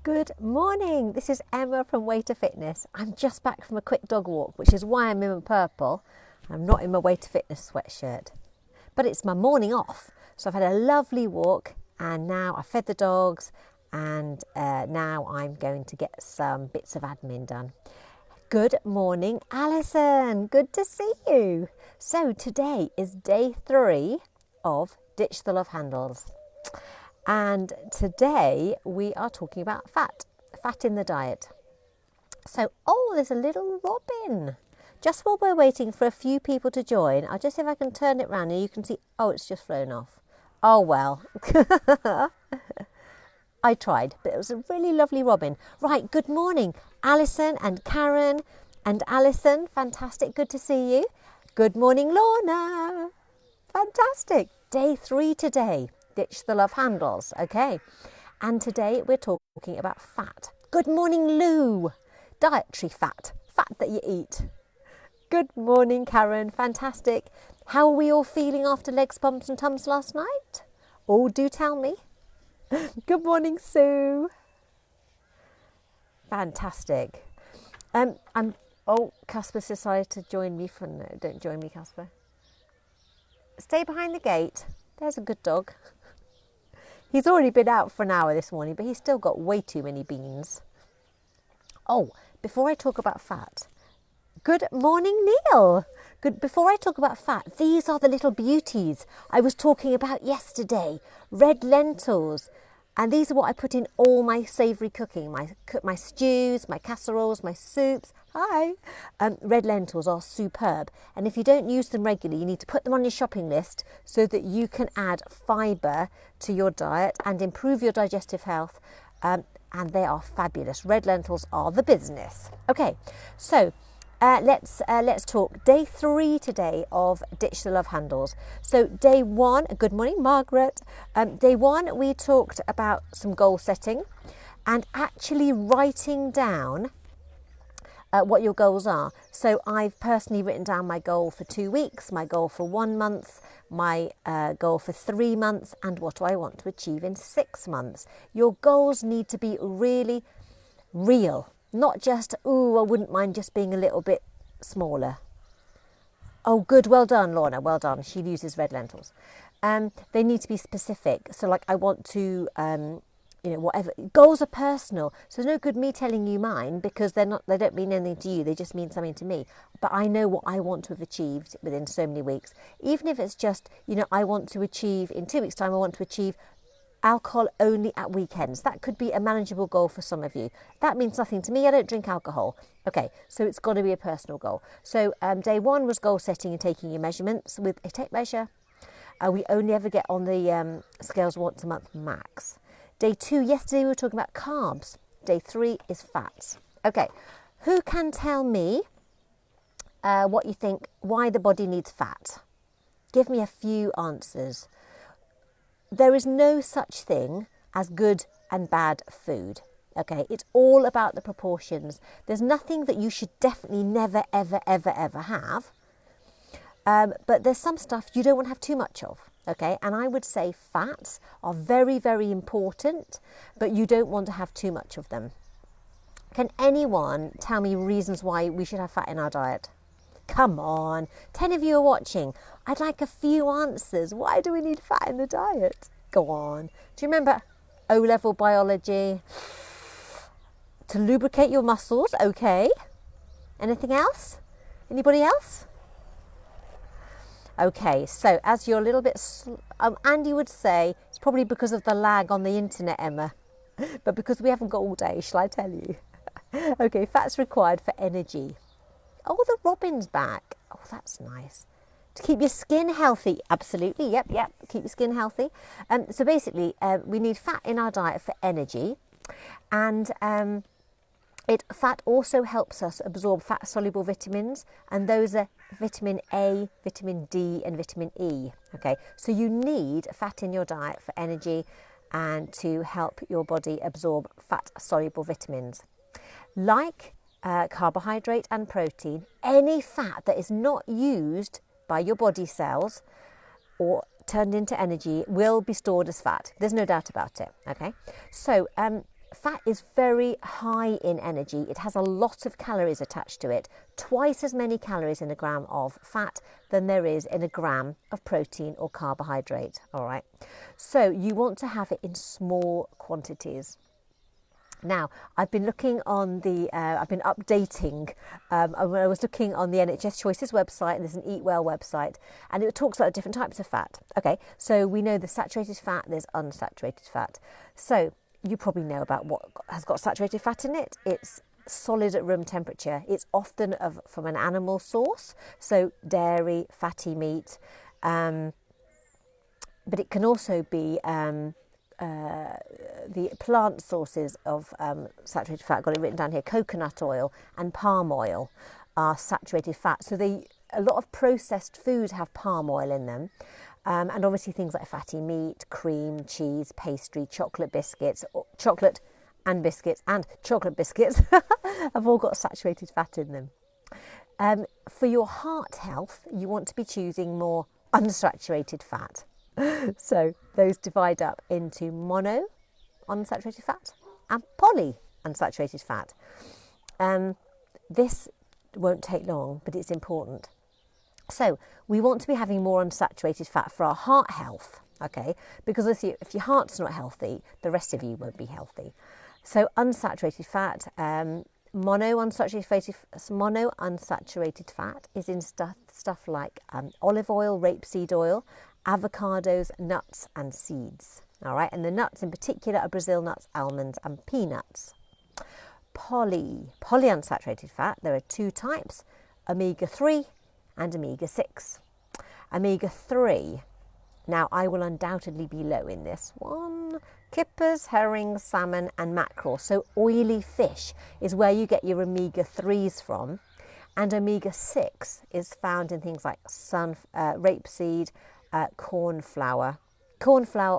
Good morning, this is Emma from Way to Fitness. I'm just back from a quick dog walk, which is why I'm in my purple. I'm not in my Way to Fitness sweatshirt. But it's my morning off, so I've had a lovely walk and now I fed the dogs and now I'm going to get some bits of admin done. Good morning, Alison. Good to see you. So today is day 3 of Ditch the Love Handles. And today we are talking about fat in the diet. So, there's a little robin. Just while we're waiting for a few people to join, I'll just see if I can turn it round and you can see, it's just flown off. Oh, well. I tried, but it was a really lovely robin. Right, good morning, Alison and Karen and Alison. Fantastic, good to see you. Good morning, Lorna. Fantastic. Day 3 today. Ditch the Love Handles, okay? And today we're talking about fat. Good morning, Lou. Dietary fat that you eat. Good morning, Karen. Fantastic. How are we all feeling after legs, bumps and tums last night? Oh, do tell me. Good morning, Sue. Fantastic. Casper's decided to join me for no. Don't join me, Casper. Stay behind the gate. There's a good dog. He's already been out for an hour this morning, but he's still got way too many beans. Before I talk about fat, good morning, Neil. Before I talk about fat, these are the little beauties I was talking about yesterday. Red lentils. And these are what I put in all my savoury cooking, my stews, my casseroles, my soups. Hi! Red lentils are superb. And if you don't use them regularly, you need to put them on your shopping list so that you can add fibre to your diet and improve your digestive health. And they are fabulous. Red lentils are the business. Okay, so let's talk. Day 3 today of Ditch the Love Handles. So day 1, good morning, Margaret. Day 1, we talked about some goal setting and actually writing down what your goals are. So I've personally written down my goal for 2 weeks, my goal for 1 month, my goal for 3 months, and what do I want to achieve in 6 months. Your goals need to be really real. Not just, I wouldn't mind just being a little bit smaller. Oh, good. Well done, Lorna. Well done. She uses red lentils. They need to be specific. So like I want to, whatever. Goals are personal. So there's no good me telling you mine because they don't mean anything to you. They just mean something to me. But I know what I want to have achieved within so many weeks. Even if it's just, I want to achieve in 2 weeks' time, I want to achieve alcohol only at weekends. That could be a manageable goal for some of you. That means nothing to me. I don't drink alcohol. Okay, so it's got to be a personal goal. So day 1 was goal setting and taking your measurements with a tape measure. We only ever get on the scales once a month max. Day 2, yesterday we were talking about carbs. Day 3 is fats. Okay, who can tell me what you think, why the body needs fat? Give me a few answers. There is no such thing as good and bad food, okay? It's all about the proportions. There's nothing that you should definitely never, ever, ever, ever have. But there's some stuff you don't want to have too much of, okay? And I would say fats are very, very important, but you don't want to have too much of them. Can anyone tell me reasons why we should have fat in our diet? Come on, 10 of you are watching. I'd like a few answers. Why do we need fat in the diet? Go on. Do you remember O-level biology? To lubricate your muscles, okay. Anything else? Anybody else? Okay, so as you're a little bit... Andy would say it's probably because of the lag on the internet, Emma. But because we haven't got all day, shall I tell you? Okay, fat's required for energy. Oh, the robin's back. Oh, that's nice. To keep your skin healthy. Absolutely. Yep. Keep your skin healthy. So basically, we need fat in our diet for energy. And fat also helps us absorb fat-soluble vitamins. And those are vitamin A, vitamin D and vitamin E. Okay, so you need fat in your diet for energy and to help your body absorb fat-soluble vitamins. Like carbohydrate and protein, any fat that is not used by your body cells or turned into energy will be stored as fat. There's no doubt about it. Okay, so Fat is very high in energy. It has a lot of calories attached to it, twice as many calories in a gram of fat than there is in a gram of protein or carbohydrate. All right. So you want to have it in small quantities. Now, I've been looking on the, I've been updating, when I was looking on the NHS Choices website, and there's an Eat Well website, and it talks about different types of fat. Okay, so we know there's saturated fat, there's unsaturated fat. So you probably know about what has got saturated fat in it. It's solid at room temperature. It's often from an animal source, so dairy, fatty meat, but it can also be the plant sources of saturated fat. I've got it written down here. Coconut oil and palm oil are saturated fat. So a lot of processed foods have palm oil in them. And obviously things like fatty meat, cream, cheese, pastry, chocolate biscuits, chocolate biscuits have all got saturated fat in them. For your heart health, you want to be choosing more unsaturated fat. So those divide up into mono unsaturated fat and poly unsaturated fat. This won't take long, but it's important. So we want to be having more unsaturated fat for our heart health, okay? Because if your heart's not healthy, the rest of you won't be healthy. So unsaturated fat, mono unsaturated fat is in stuff like olive oil, rapeseed oil, avocados, nuts and seeds. All right, and the nuts in particular are Brazil nuts, almonds and peanuts. Polyunsaturated fat, there are two types, omega-3 and omega-6. Omega-3, now I will undoubtedly be low in this one. Kippers, herring, salmon and mackerel. So oily fish is where you get your omega-3s from. And omega-6 is found in things like rapeseed, corn flour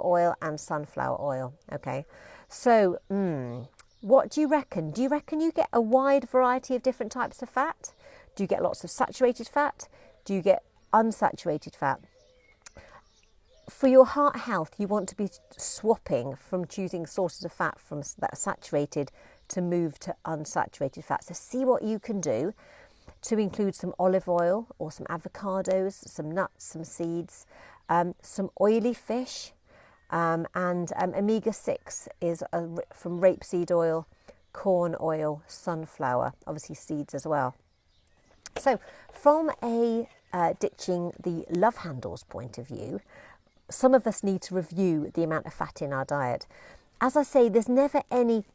oil and sunflower oil. Okay, so what do you reckon? Do you reckon you get a wide variety of different types of fat? Do you get lots of saturated fat? Do you get unsaturated fat? For your heart health, you want to be swapping from choosing sources of fat from that are saturated to move to unsaturated fat. So see what you can do to include some olive oil or some avocados, some nuts, some seeds, some oily fish, and omega-6 is from rapeseed oil, corn oil, sunflower, obviously seeds as well. So from a ditching the love handles point of view, some of us need to review the amount of fat in our diet. As I say, there's never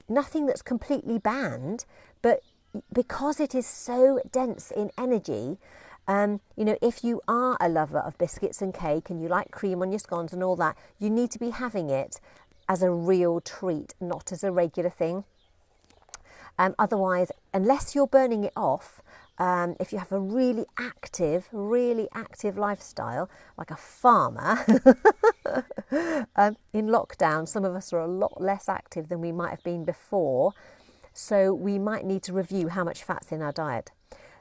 nothing that's completely banned, but because it is so dense in energy, if you are a lover of biscuits and cake and you like cream on your scones and all that, you need to be having it as a real treat, not as a regular thing. Otherwise, unless you're burning it off, if you have a really active lifestyle, like a farmer, in lockdown, some of us are a lot less active than we might have been before. So we might need to review how much fat's in our diet.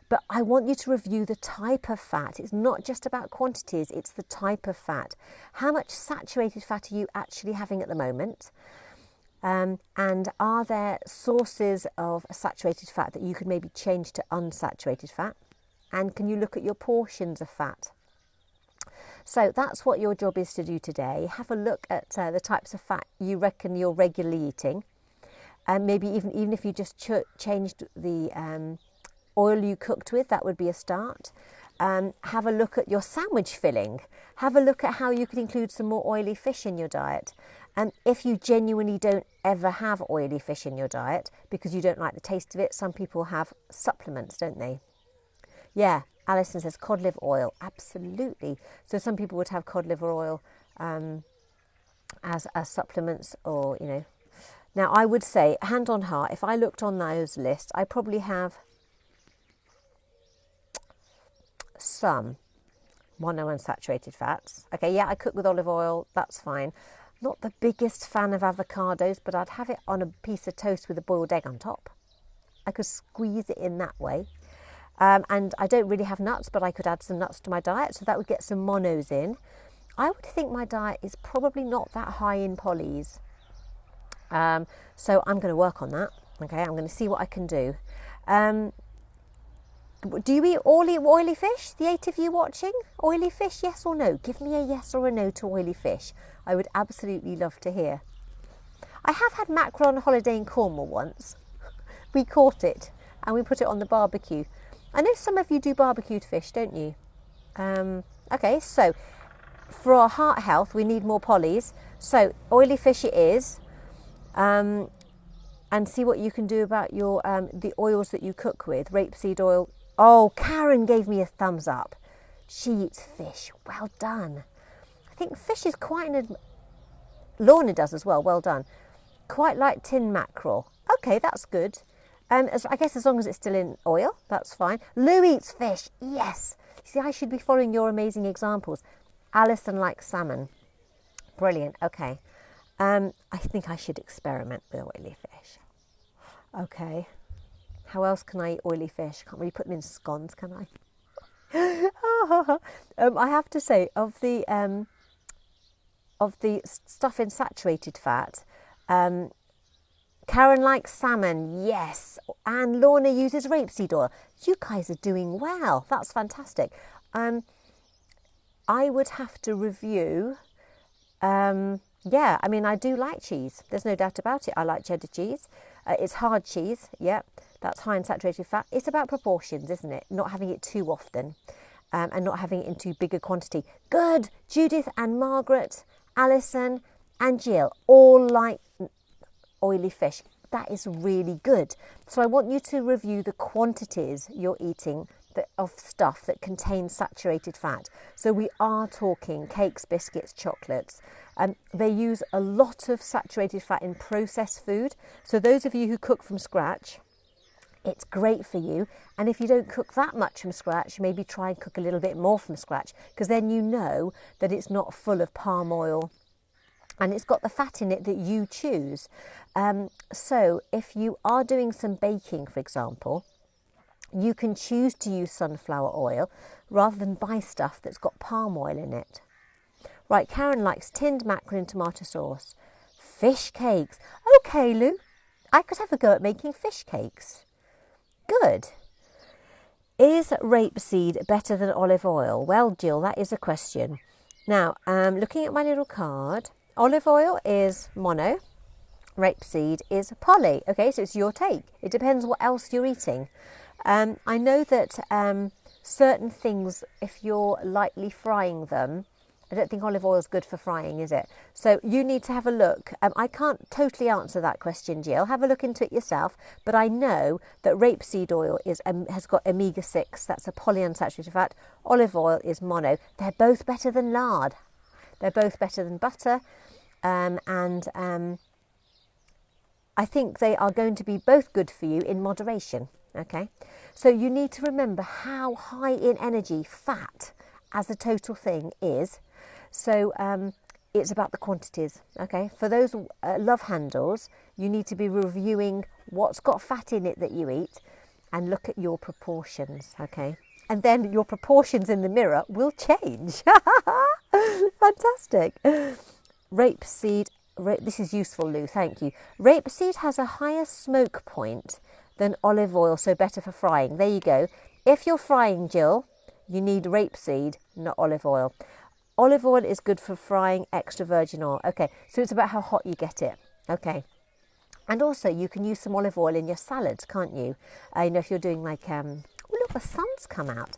But I want you to review the type of fat. It's not just about quantities, it's the type of fat. How much saturated fat are you actually having at the moment? And are there sources of saturated fat that you could maybe change to unsaturated fat? And can you look at your portions of fat? So that's what your job is to do today. Have a look at the types of fat you reckon you're regularly eating. And maybe even if you just changed the oil you cooked with, that would be a start. Have a look at your sandwich filling. Have a look at how you could include some more oily fish in your diet. And if you genuinely don't ever have oily fish in your diet because you don't like the taste of it, some people have supplements, don't they? Yeah, Alison says cod liver oil. Absolutely. So some people would have cod liver oil as supplements, or, Now, I would say, hand on heart, if I looked on those lists, I probably have some monounsaturated fats. Okay, yeah, I cook with olive oil, that's fine. Not the biggest fan of avocados, but I'd have it on a piece of toast with a boiled egg on top. I could squeeze it in that way. And I don't really have nuts, but I could add some nuts to my diet, so that would get some monos in. I would think my diet is probably not that high in polys. So I'm going to work on that. Okay, I'm going to see what I can do. Do you eat oily fish? The 8 of you watching? Oily fish, yes or no? Give me a yes or a no to oily fish. I would absolutely love to hear. I have had mackerel on holiday in Cornwall once. We caught it and we put it on the barbecue. I know some of you do barbecued fish, don't you? Okay, so for our heart health, we need more polys. So oily fish it is. And see what you can do about your the oils that you cook with. Rapeseed oil. Oh, Karen gave me a thumbs up. She eats fish. Well done. I think fish is quite Lorna does as well. Well done. Quite like tin mackerel. Okay, that's good. I guess as long as it's still in oil, that's fine. Lou eats fish. Yes. See, I should be following your amazing examples. Alison likes salmon. Brilliant. Okay. I think I should experiment with oily fish. Okay. How else can I eat oily fish? Can't really put them in scones, can I? I have to say, of the stuff in saturated fat, Karen likes salmon, yes. And Lorna uses rapeseed oil. You guys are doing well. That's fantastic. I would have to review. Yeah, I mean, I do like cheese. There's no doubt about it. I like cheddar cheese. It's hard cheese, yeah. That's high in saturated fat. It's about proportions, isn't it? Not having it too often and not having it in too big a quantity. Good. Judith and Margaret, Alison and Jill all like oily fish. That is really good. So I want you to review the quantities you're eating of stuff that contains saturated fat. So we are talking cakes, biscuits, chocolates. They use a lot of saturated fat in processed food. So those of you who cook from scratch, it's great for you. And if you don't cook that much from scratch, maybe try and cook a little bit more from scratch, because then you know that it's not full of palm oil and it's got the fat in it that you choose. So if you are doing some baking, for example, you can choose to use sunflower oil rather than buy stuff that's got palm oil in it. Right, Karen likes tinned mackerel in tomato sauce. Fish cakes. Okay, Lou, I could have a go at making fish cakes. Good. Is rapeseed better than olive oil? Well, Jill, that is a question. Now, looking at my little card, olive oil is mono, rapeseed is poly. Okay, so it's your take. It depends what else you're eating. I know that certain things, if you're lightly frying them, I don't think olive oil is good for frying, is it? So you need to have a look. I can't totally answer that question, Jill. Have a look into it yourself. But I know that rapeseed oil has got omega-6. That's a polyunsaturated fat. Olive oil is mono. They're both better than lard. They're both better than butter. I think they are going to be both good for you in moderation. Okay, so you need to remember how high in energy fat as a total thing is. So it's about the quantities. Okay, for those love handles, you need to be reviewing what's got fat in it that you eat and look at your proportions. Okay, and then your proportions in the mirror will change. Fantastic. Rapeseed. This is useful, Lou. Thank you. Rapeseed has a higher smoke point than olive oil, so better for frying. There you go. If you're frying, Jill, you need rapeseed, not olive oil. Olive oil is good for frying extra virgin oil. Okay, so it's about how hot you get it. Okay. And also you can use some olive oil in your salads, can't you? You know, if you're doing like, oh look, the sun's come out.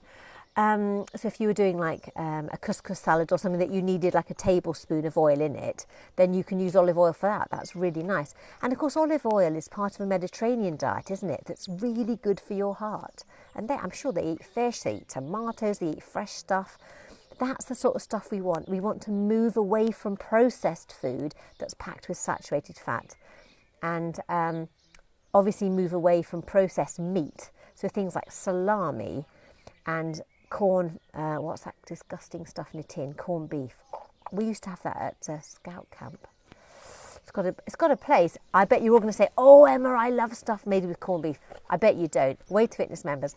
So if you were doing like a couscous salad or something that you needed like a tablespoon of oil in it, then you can use olive oil for that. That's really nice. And of course, olive oil is part of a Mediterranean diet, isn't it? That's really good for your heart. And I'm sure they eat fish, they eat tomatoes, they eat fresh stuff. That's the sort of stuff we want. We want to move away from processed food that's packed with saturated fat. And obviously move away from processed meat. So things like salami and corn, what's that disgusting stuff in a tin? Corned beef. We used to have that at Scout Camp. It's got a place. I bet you're all going to say, oh, Emma, I love stuff made with corned beef. I bet you don't. Way to Fitness members.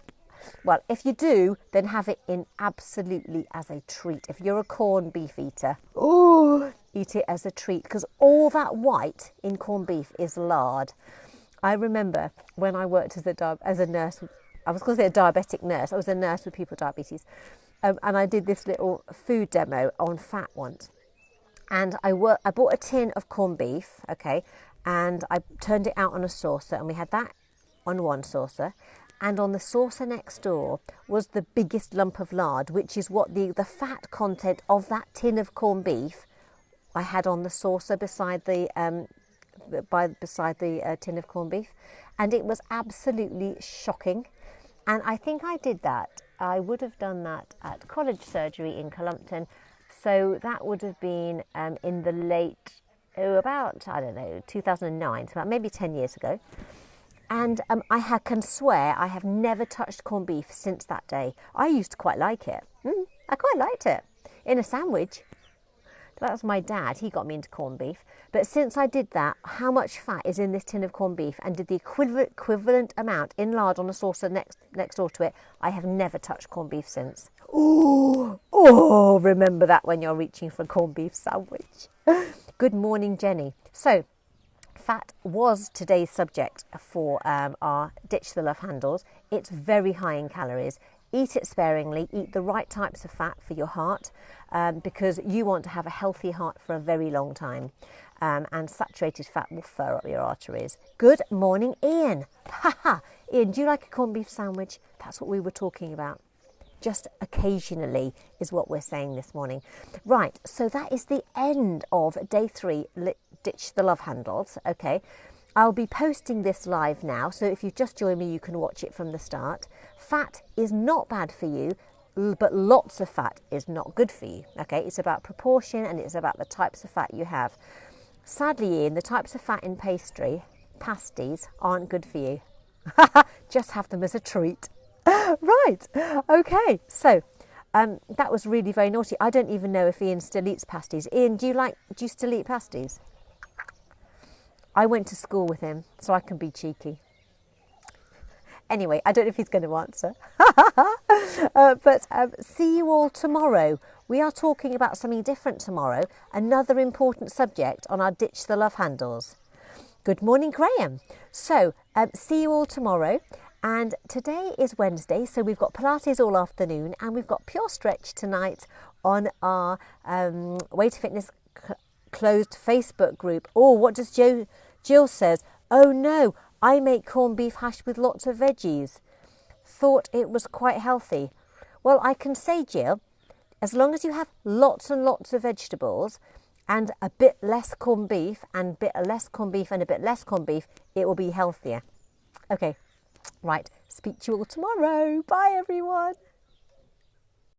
Well, if you do, then have it in absolutely as a treat. If you're a corned beef eater, oh, eat it as a treat, because all that white in corned beef is lard. I remember when I worked as a nurse, I was going to say a diabetic nurse, I was a nurse with people with diabetes, and I did this little food demo on fat once. And I bought a tin of corned beef, okay, and I turned it out on a saucer, and we had that on one saucer, and on the saucer next door was the biggest lump of lard, which is what the fat content of that tin of corned beef I had on the saucer beside the tin of corned beef, and it was absolutely shocking. And I think I would have done that at College Surgery in Columpton, so that would have been in the late, about, I don't know, 2009, so about maybe 10 years ago. And I can swear I have never touched corned beef since that day. I used to quite like it. I quite liked it in a sandwich. That was my dad. He got me into corned beef. But since I did that, how much fat is in this tin of corned beef and did the equivalent amount in lard on a saucer next door to it, I have never touched corned beef since. Oh, remember that when you're reaching for a corned beef sandwich. Good morning, Jenny. So, fat was today's subject for our Ditch the Love handles. It's very high in calories. Eat it sparingly, eat the right types of fat for your heart, because you want to have a healthy heart for a very long time. And saturated fat will fur up your arteries. Good morning, Ian. Ian, do you like a corned beef sandwich? That's what we were talking about. Just occasionally is what we're saying this morning. Right, so that is the end of day 3, Ditch the Love handles, okay? I'll be posting this live now, so if you've just joined me, you can watch it from the start. Fat is not bad for you, but lots of fat is not good for you, okay? It's about proportion and it's about the types of fat you have. Sadly, Ian, the types of fat in pasties aren't good for you. Just have them as a treat. Right, okay, so that was really very naughty. I don't even know if Ian still eats pasties. Ian, do you still eat pasties? I went to school with him, so I can be cheeky. Anyway, I don't know if he's going to answer. But see you all tomorrow. We are talking about something different tomorrow, another important subject on our Ditch the Love handles. Good morning, Graham. So, see you all tomorrow. And today is Wednesday, so we've got Pilates all afternoon, and we've got Pure Stretch tonight on our Way to Fitness closed Facebook group. Oh, what does Jill says? Oh no, I make corned beef hash with lots of veggies. Thought it was quite healthy. Well, I can say, Jill, as long as you have lots and lots of vegetables and a bit less corned beef and a bit less corned beef and a bit less corned beef, it will be healthier. Okay, right, speak to you all tomorrow. Bye, everyone.